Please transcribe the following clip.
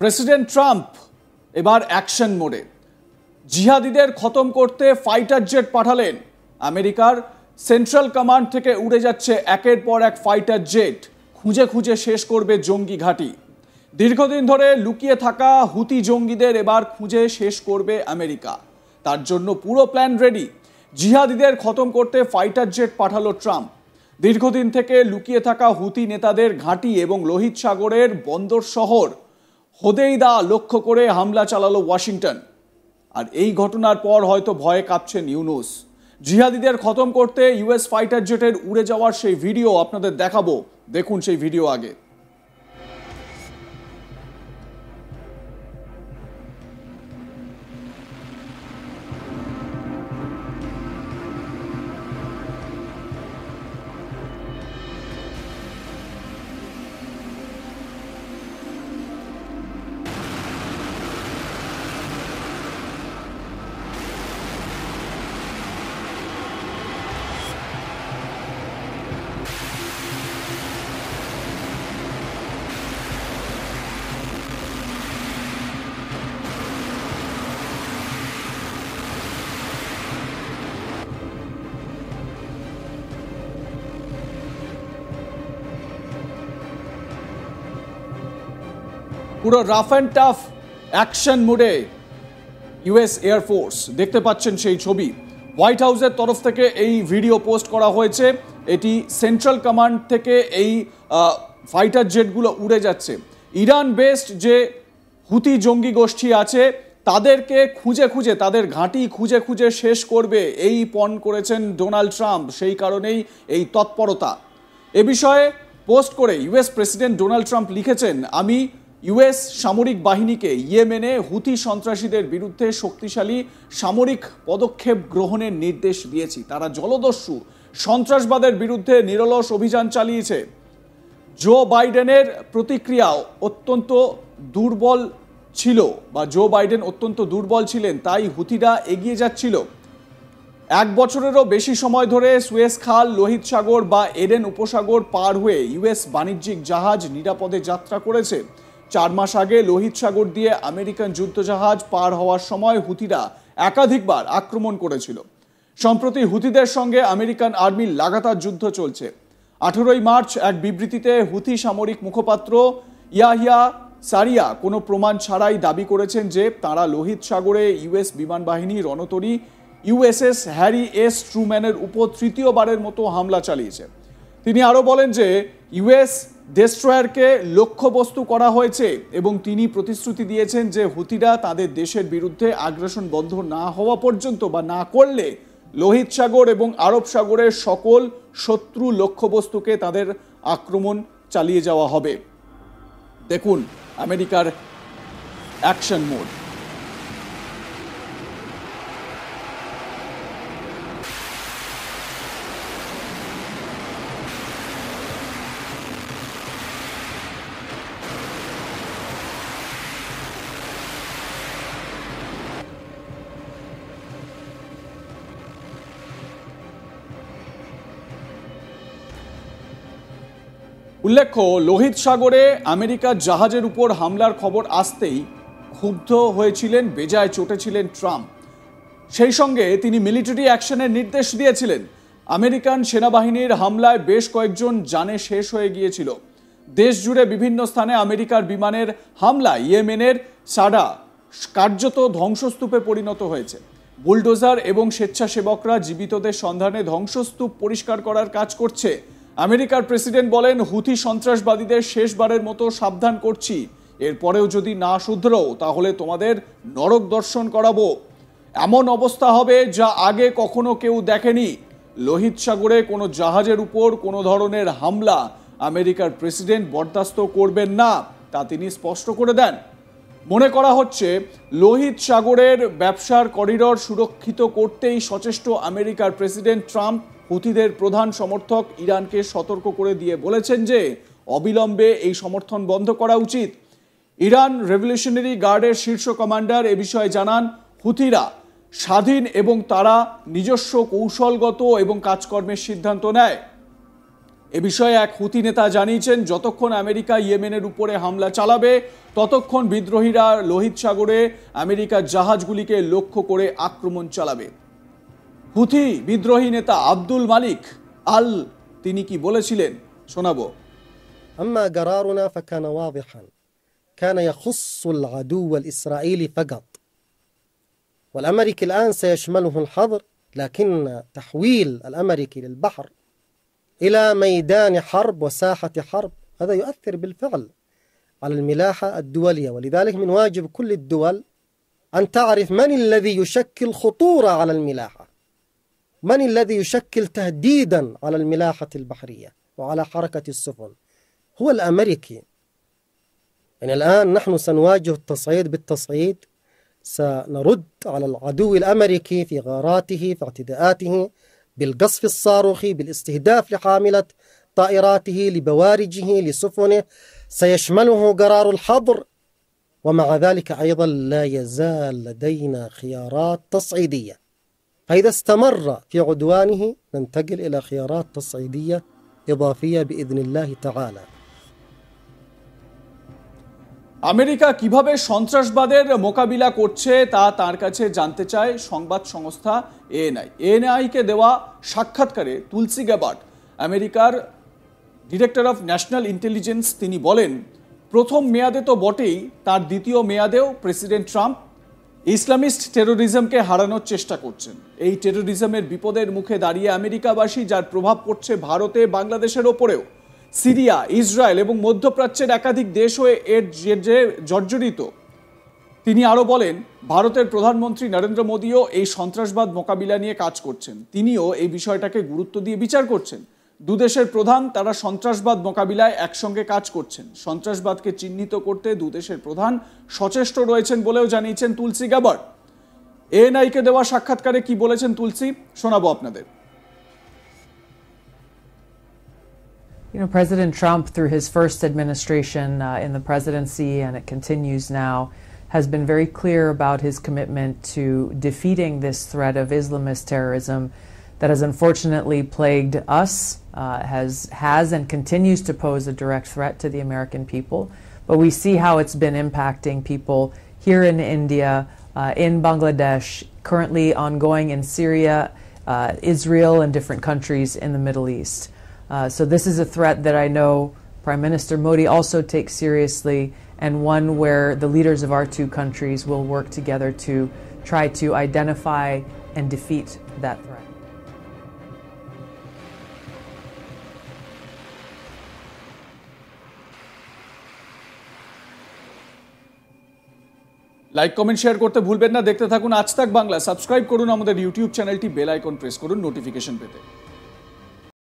President Trump এবার action মোডে। জিহাদিদের খতম করতে ফাইটার জেট পাঠালেন। আমেরিকার সেন্ট্রাল কমান্ড থেকে উড়ে যাচ্ছে একের পর এক ফাইটার জেট, খুঁজে খুঁজে শেষ করবে জঙ্গি ঘাঁটি। দীর্ঘদিন ধরে লুকিয়ে থাকা হুতি জঙ্গিদের এবার খুঁজে শেষ করবে আমেরিকা। তার জন্য পুরো প্ল্যান রেডি। জিহাদিদের খতম করতে ফাইটার জেট পাঠালো ট্রাম্প। দীর্ঘদিন থেকে লুকিয়ে থাকা হুতি নেতাদের ঘাঁটি এবং লোহিত সাগরের বন্দর শহর হোদেইদা লক্ষ্য করে হামলা চালালো ওয়াশিংটন। আর এই ঘটনার পর হয়তো ভয়ে কাঁপছেন ইউনুস। জিহাদিদের খতম করতে ইউএস ফাইটার জেটের উড়ে যাওয়ার সেই ভিডিও আপনাদের দেখাবো, দেখুন সেই ভিডিও আগে। পুরো রাফ অ্যান্ড টাফ অ্যাকশন মোডে ইউএস এয়ারফোর্স, দেখতে পাচ্ছেন সেই ছবি। হোয়াইট হাউসের তরফ থেকে এই ভিডিও পোস্ট করা হয়েছে। এটি সেন্ট্রাল কমান্ড থেকে এই ফাইটার জেটগুলো উড়ে যাচ্ছে। ইরান বেসড যে হুতি জঙ্গি গোষ্ঠী আছে তাদেরকে খুঁজে খুঁজে, তাদের ঘাঁটি খুঁজে খুঁজে শেষ করবে এই পণ করেছেন ডোনাল্ড ট্রাম্প। সেই কারণেই এই তৎপরতা। এ বিষয়ে পোস্ট করে ইউএস প্রেসিডেন্ট ডোনাল্ড ট্রাম্প লিখেছেন, আমি ইউএস সামরিক বাহিনীকে ইয়েমেনে হুতি সন্ত্রাসীদের বিরুদ্ধে শক্তিশালী সামরিক পদক্ষেপ গ্রহণের নির্দেশ দিয়েছি। তারা জলদস্যু সন্ত্রাসবাদের বিরুদ্ধে নিরলস অভিযান চালিয়েছে। জো বাইডেনের প্রতিক্রিয়া অত্যন্ত দুর্বল ছিল, বা জো বাইডেন অত্যন্ত দুর্বল ছিলেন, তাই হুতিরা এগিয়ে যাচ্ছিল। 1 বছরেরও বেশি সময় ধরে সুয়েজ খাল, লোহিত সাগর বা এডেন উপসাগর পার হয়ে ইউএস বাণিজ্যিক জাহাজ নিরাপদে যাত্রা করেছে। 4 মাস আগে লোহিত সাগর দিয়ে আমেরিকান যুদ্ধজাহাজ পার হওয়ার সময় হুতিরা একাধিকবার আক্রমণ করেছিল। সম্প্রতি হুতিদের সঙ্গে আমেরিকান আর্মির লাগাতার যুদ্ধ চলছে। 18ই মার্চ এক বিবৃতিতে হুতি সামরিক মুখপাত্র ইয়াহিয়া সারিয়া কোনো প্রমাণ ছাড়াই দাবি করেছেন যে তাঁরা লোহিত সাগরে ইউএস বিমান বাহিনী রণতরী ইউএসএস হ্যারি এস ট্রুম্যানের উপর তৃতীয়বারের মতো হামলা চালিয়েছে। তিনি আরও বলেন যে ইউএস ডেস্ট্রয়ারকে লক্ষ্যবস্তু করা হয়েছে এবং তিনি প্রতিশ্রুতি দিয়েছেন যে হুতিরা তাদের দেশের বিরুদ্ধে আগ্রাসন বন্ধ না হওয়া পর্যন্ত, বা না করলে, লোহিত সাগর এবং আরব সাগরের সকল শত্রু লক্ষ্যবস্তুকে তাদের আক্রমণ চালিয়ে যাওয়া হবে। দেখুন আমেরিকার অ্যাকশন মোড। উল্লেখ্য, লোহিত সাগরে আমেরিকার জাহাজের উপর হামলার খবর আসতেই ক্ষুব্ধ হয়েছিলেন, বেজায় চটেছিলেন ট্রাম্প। সেই সঙ্গে তিনি মিলিটারি অ্যাকশনের নির্দেশ দিয়েছিলেন। আমেরিকান সেনাবাহিনীর হামলায় বেশ কয়েকজন জানে শেষ হয়ে গিয়েছিল। দেশ জুড়ে বিভিন্ন স্থানে আমেরিকার বিমানের হামলায় ইয়েমেনের সাডা কার্যত ধ্বংসস্তূপে পরিণত হয়েছে। বুলডোজার এবং স্বেচ্ছাসেবকরা জীবিতদের সন্ধানে ধ্বংসস্তূপ পরিষ্কার করার কাজ করছে। আমেরিকার প্রেসিডেন্ট বলেন, হুতি সন্ত্রাসবাদীদের শেষবারের মতো সাবধান করছি, এরপরেও যদি না শুধরাও তাহলে তোমাদের নরক দর্শন করাবো। এমন অবস্থা হবে যা আগে কখনো কেউ দেখেনি। লোহিত সাগরে কোনো জাহাজের উপর কোনো ধরনের হামলা আমেরিকার প্রেসিডেন্ট বরদাস্ত করবেন না, তা তিনি স্পষ্ট করে দেন। মনে করা হচ্ছে লোহিত সাগরের ব্যবসার করিডর সুরক্ষিত করতেই সচেষ্ট আমেরিকার প্রেসিডেন্ট ট্রাম্প হুতিদের প্রধান সমর্থক ইরানকে সতর্ক করে দিয়ে বলেছেন যে অবিলম্বে এই সমর্থন বন্ধ করা উচিত। ইরান রেভলিউশনারি গার্ডের শীর্ষ কমান্ডার এ বিষয়ে জানান, হুতিরা স্বাধীন এবং তারা নিজস্ব কৌশলগত এবং কাজকর্মের সিদ্ধান্ত নেয়। এ বিষয়ে এক হুতি নেতা জানিয়েছেন, যতক্ষণ আমেরিকা ইয়েমেনের উপরে হামলা চালাবে ততক্ষণ বিদ্রোহীরা লোহিত সাগরে আমেরিকার জাহাজগুলিকে লক্ষ্য করে আক্রমণ চালাবে। হুথি বিদ্রোহী নেতা আব্দুল মালিক আল তিনি কি বলেছিলেন শোনাবো। أما قرارنا فكان واضحا، كان يخص العدو الإسرائيلي فقط، والأمريكي الآن سيشمله الحظر، لكن تحويل الأمريكي للبحر إلى ميدان حرب وساحة حرب هذا يؤثر بالفعل على الملاحة الدولية، ولذلك من واجب كل الدول أن تعرف من الذي يشكل خطورة على الملاحة، من الذي يشكل تهديدا على الملاحة البحرية وعلى حركة السفن. هو الأمريكي. يعني الآن نحن سنواجه التصعيد بالتصعيد، سنرد على العدو الأمريكي في غاراته في اعتداءاته بالقصف الصاروخي بالاستهداف لحاملة طائراته لبوارجه لسفنه، سيشمله قرار الحظر، ومع ذلك أيضا لا يزال لدينا خيارات تصعيدية، فإذا استمر في عدوانه ننتقل إلى خيارات تصعيدية إضافية بإذن الله تعالى. আমেরিকা কিভাবে সন্ত্রাসবাদের মোকাবিলা করছে তা তার কাছে জানতে চায় সংবাদ সংস্থা এএনআইকে দেওয়া সাক্ষাৎকারে তুলসি গ্যাবার্ড, আমেরিকার ডিরেক্টর অফ ন্যাশনাল ইন্টেলিজেন্স, তিনি বলেন, প্রথম মেয়াদে তো বটেই, তার দ্বিতীয় মেয়াদেও প্রেসিডেন্ট ট্রাম্প ইসলামিস্ট টেরোরিজমকে হারানোর চেষ্টা করছেন। এই টেরোরিজমের বিপদের মুখে দাঁড়িয়ে আমেরিকাবাসী, যার প্রভাব পড়ছে ভারতে, বাংলাদেশের ওপরেও, সিরিয়া, ইসরায়েল এবং মধ্যপ্রাচ্যের একাধিক দেশ হয়ে এর যে জর্জরিত। তিনি আরও বলেন, ভারতের প্রধানমন্ত্রী নরেন্দ্র মোদীও এই সন্ত্রাসবাদ মোকাবিলা নিয়ে কাজ করছেন, তিনিও এই বিষয়টাকে গুরুত্ব দিয়ে বিচার করছেন। দুদেশের প্রধান তারা সন্ত্রাসবাদ মোকাবিলায় একসঙ্গে কাজ করছেন। সন্ত্রাসবাদকে চিহ্নিত করতে দুদেশের প্রধান সচেষ্ট রয়েছেন বলেও জানিয়েছেন তুলসি গ্যাবার্ড। এএনআইকে দেওয়া সাক্ষাৎকারে কি বলেছেন তুলসি শোনাবো আপনাদের। You know, President Trump, through his first administration in the presidency, and it continues now, has been very clear about his commitment to defeating this threat of Islamist terrorism that has unfortunately plagued us, has and continues to pose a direct threat to the American people. But we see how it's been impacting people here in India, in Bangladesh, currently ongoing in Syria, Israel, and different countries in the Middle East. So this is a threat that I know Prime Minister Modi also takes seriously, and one where the leaders of our two countries will work together to try to identify and defeat that threat. Like comment share করতে ভুলবেন না। দেখতে থাকুন আজ তাক Bangla. Subscribe করুন আমাদের YouTube চ্যানেলটি, বেল আইকন প্রেস করুন নোটিফিকেশন পেতে।